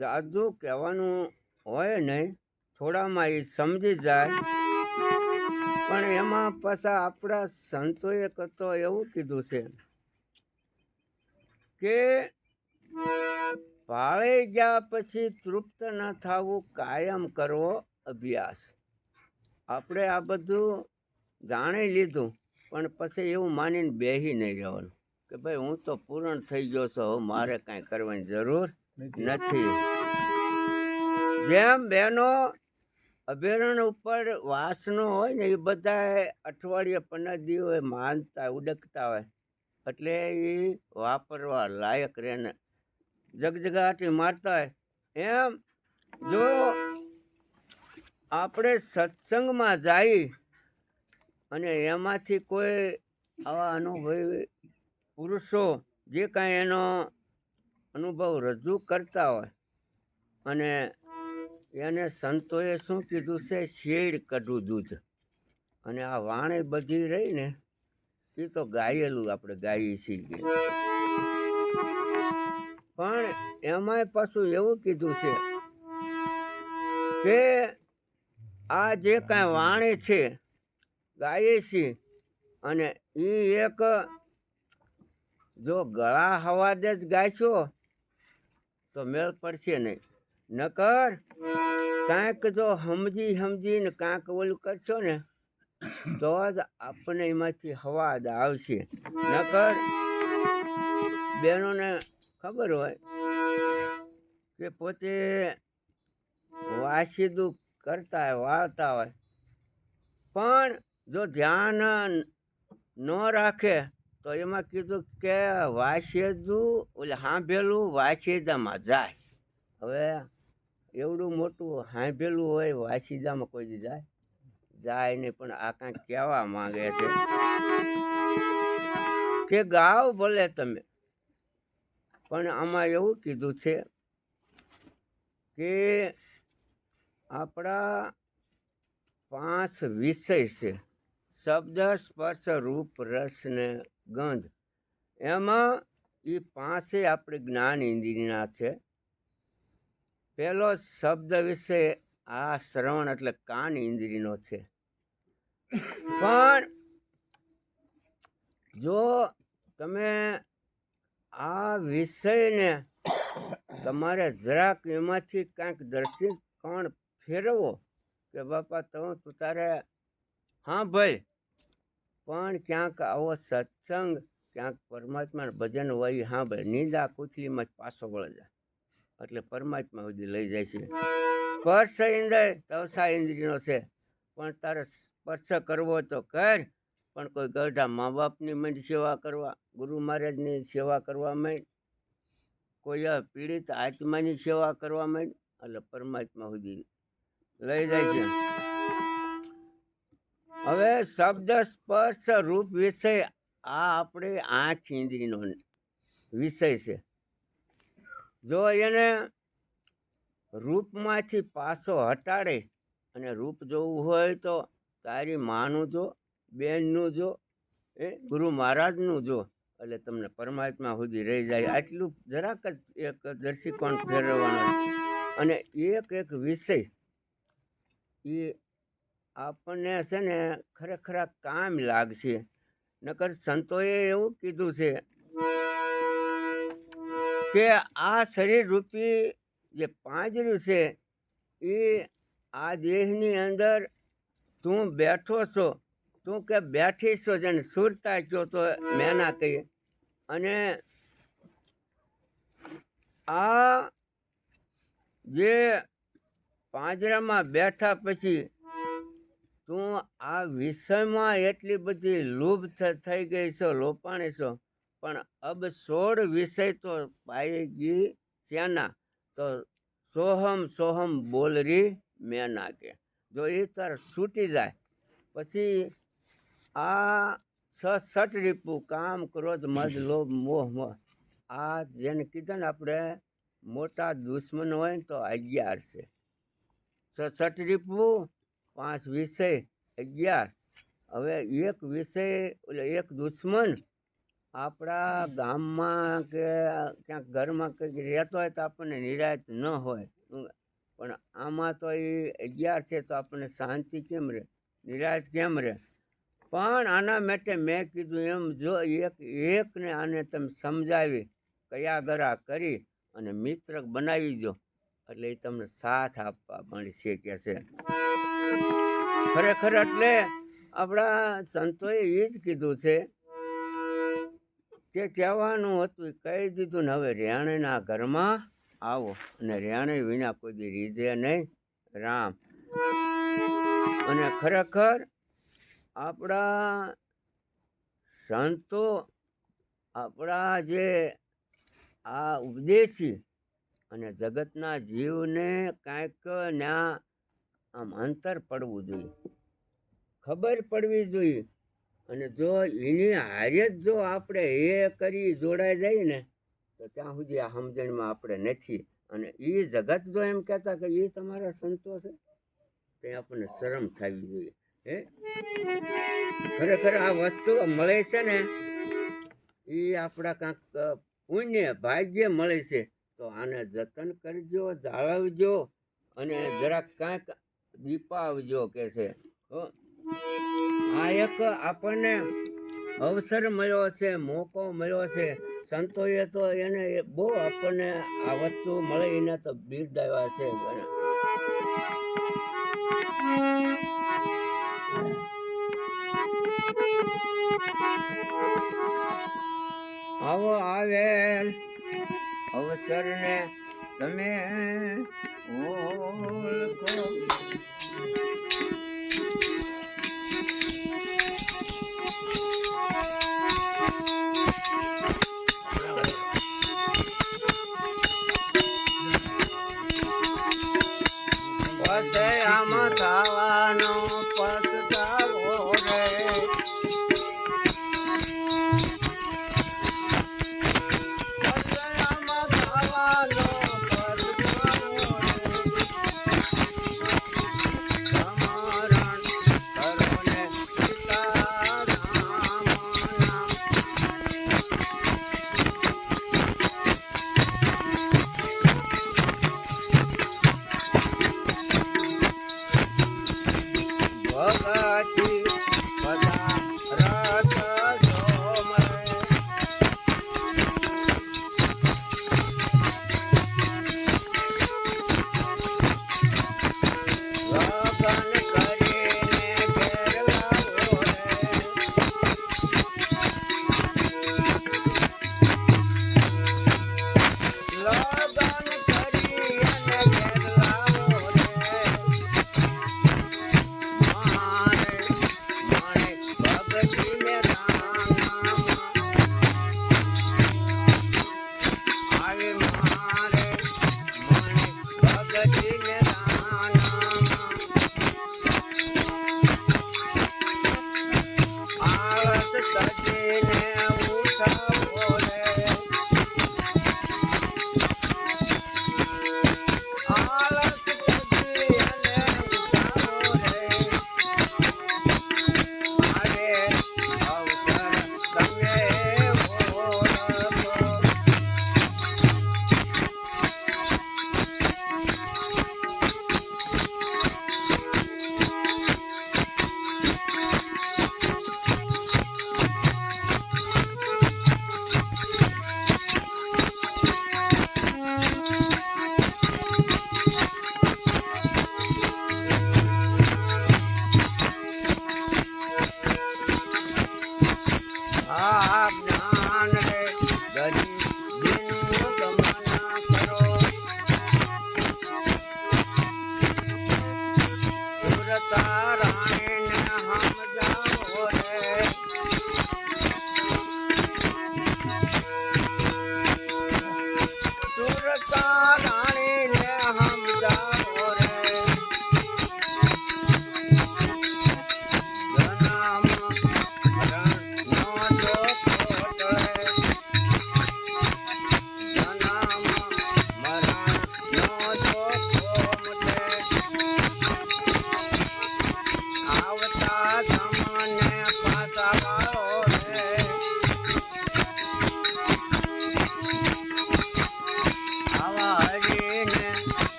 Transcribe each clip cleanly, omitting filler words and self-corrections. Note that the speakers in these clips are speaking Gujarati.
જાદુ કહેવાનું હોય નહીં, થોડામાં એ સમજી જાય. પણ એમાં પાછા આપણા સંતોએ તો એવું કીધું છે કે ભાળી ગયા પછી તૃપ્ત ન થવું, કાયમ કરવો અભ્યાસ. આપણે આ બધું જાણી લીધું, પણ પછી એવું માનીને બેસી નહીં રહેવાનું કે ભાઈ હું તો પૂર્ણ થઈ ગયો છું, હવે મારે કાંઈ કરવાની જરૂર નથી. જેમ બહેનો અભયારણ્ય ઉપર વાસનો હોય ને, એ બધા અઠવાડિયે 15 દિવસ માનતા ઉડકતા હોય, એટલે એ વાપરવા લાયક રહે ને જગજગાટી મારતા હોય. એમ જો આપણે સત્સંગમાં જઈ અને એમાંથી કોઈ આવા અનુભવી પુરુષો જે કાંઈ એનો અનુભવ રજૂ કરતા હોય, અને એને સંતોએ શું કીધું છે, શેડ કઢું દૂધ. અને આ વાણી બધી રહી ને એ તો ગાયેલું આપણે ગાઈએ છીએ. પણ એમાંય પાછું એવું કીધું છે કે આ જે કાંઈ વાણી છે ગાઈએ છીએ, અને એ એક જો ગળા હવાદે જ ગાયશો તો મેળ પડશે નહીં. નકર કાંઈક જો સમજીને કાંઈક ઓલું કરશો ને તો જ આપણને એમાંથી હવાદ આવશે. નકર બહેનોને ખબર હોય કે પોતે વાસીદું કરતા હોય, વાળતા હોય, પણ જો ધ્યાન ન રાખે તો એમાં કીધું કે વાસેદું ઓલે સાંભેલું વાસીદામાં જાય. હવે એવડું મોટું સાંભેલું હોય વાસીદામાં કોઈ દી જાય નહીં. પણ આ કાંઈક કહેવા માંગે છે કે ગાવ ભલે તમે, પણ આમાં એવું કીધું છે કે આપણા 5 વિષય છે: શબ્દ, સ્પર્શ, રૂપ, રસ ને ગંધ. એમાં એ 5 આપણે જ્ઞાન ઇન્દ્રિયના છે. પહેલો શબ્દ વિષય આ શ્રવણ એટલે કાન ઇન્દ્રિયનો છે. પણ જો તમે આ વિષયને તમારે જરાક એમાંથી કાંઈક દ્રષ્ટિકોણ ફેરવો કે બાપા તું તારે હા ભાઈ, પણ ક્યાંક આવો સત્સંગ, ક્યાંક પરમાત્મા ભજન હોય, હા ભાઈ નિંદા કુથલીમાં જ પાછો વળે જાય, એટલે પરમાત્મા સુધી લઈ જાય છે. સ્પર્શ ઇન્દ્રિય તવસા ઇન્દ્રિયનો છે, પણ તારે સ્પર્શ કરવો તો કર, પણ કોઈ ગઢા મા બાપની મંડ સેવા કરવા, ગુરુ મહારાજની સેવા કરવા માંડ, કોઈ પીડિત આત્માની સેવા કરવા માંડ, એટલે પરમાત્મા સુધી લઈ જાય છે. હવે શબ્દ, સ્પર્શ, રૂપ વિષય આ આપણે 8 ઇન્દ્રિયનો વિષય છે. જો એને રૂપમાંથી પાછો હટાડે, અને રૂપ જોવું હોય તો તારી માનું જો, બેનનું જો, ગુરુ મહારાજનું જો, એટલે તમને પરમાત્મા સુધી રહી જાય. આટલું જરાક જ એક દૃષ્ટિકોણ ફેરવવાનો. અને એક વિષય એ આપણને છે ને ખરેખર કામ લાગશે. નકર સંતોએ એવું કીધું છે કે આ શરીર રૂપી જે પાંજરું છે એ આ દેહની અંદર તું બેઠો છો, તું કે બેઠી છો, જેને સુરતા છો તો મેના કહીએ. અને આ જે પાંજરામાં બેઠા પછી તું આ વિષયમાં એટલી બધી લોભ થઈ ગઈ છો, લોપાણી છો, પણ અબ 16 વિષય તો પાઈ ગઈ સેના, તો સોહમ સોહમ બોલ રી મેના કે. જો એ તાર છૂટી જાય પછી આ 6 રીપું કામ, ક્રોધ, મદ, લોભ, મોહ, આ જેને કીધા ને આપણે મોટા દુશ્મન હોય ને તો 11 છે. 6 રીપું, 5 વિષય, 11. હવે એક વિષય એટલે એક દુશ્મન, આપણા ગામમાં કે ક્યાંક ઘરમાં કંઈક રહેતો હોય તો આપણને નિરાશ ન હોય, પણ આમાં તો એ 11 છે તો આપણને શાંતિ કેમ રહે, નિરાશ કેમ રહે? પણ આના માટે મેં કીધું એમ, જો એકને આને તમે સમજાવી કયા ગરા કરી અને મિત્ર બનાવી દો એટલે એ તમને સાથ આપવા મળશે કે છે. ખરેખર એટલે આપણા સંતોએ એ જ કીધું છે કે કહેવાનું હતું એ કહી દીધું ને, હવે રેણેના ઘરમાં આવો અને રેણે વિના કોઈ દી રીઝે નહીં રામ. અને ખરેખર આપણા સંતો આપણા જે આ ઉપદેશી અને જગતના જીવને કાંઈક ન્યા આમ અંતર પડવું જોઈએ, ખબર પડવી જોઈએ. અને જો એની હારે જ જો આપણે એ કરી જોડાઈ જાય ને તો ત્યાં સુધી આ સમજણમાં આપણે નથી. અને એ જગત જો એમ કહેતા કે એ તમારા સંતો છે તે આપણને શરમ થવી જોઈએ. હે ખરેખર આ વસ્તુ મળે છે ને એ આપણા કાંક પુણ્ય ભાગ્ય મળે છે, તો આને જતન કરજો, જાળવજો અને જરાક કાંઈક દીપાવજો કે છે. આ એક આપણને અવસર મળ્યો છે, મોકો મળ્યો છે. સંતોએ તો એને બહુ આપણને આ વસ્તુ મળે એને તો બિરદાવ્યા છે. આવો આવેલ અવસરને તમે ઓળખો. આમાં ખાવાનો પસ્તાવો રે, આમાં ખાવાનો પસ્તાવો રે, સમરણ કરો ને સીતારામ નામ.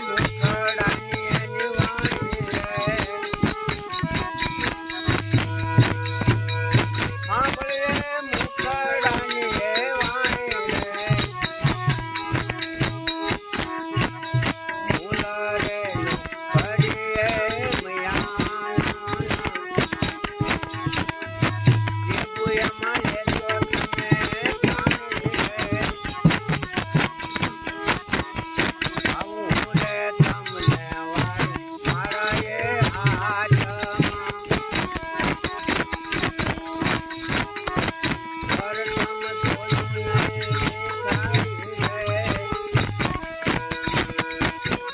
મુખડાની એની વાણી રે. સાંભળીએ મુખડાની એ વાણી રે. મુલા રે ફરીએ મયાના. જીબુયામાં લેતો તમે પાણી રે. આવું રે તમને વાય મારા એ હાથમાં. પરતમ જોયું નહીં વિચારી રે.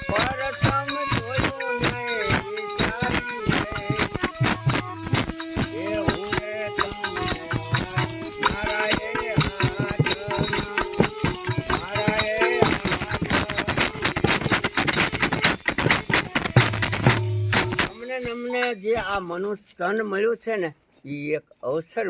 પરતમ જોયું નહીં વિચારી રે. એવું રે તમને વાય મારા એ હાથમાં. મારા એ હાથમાં. અમને જે આ મનુષ્ય તન મળ્યું છે ને એ એક અવસર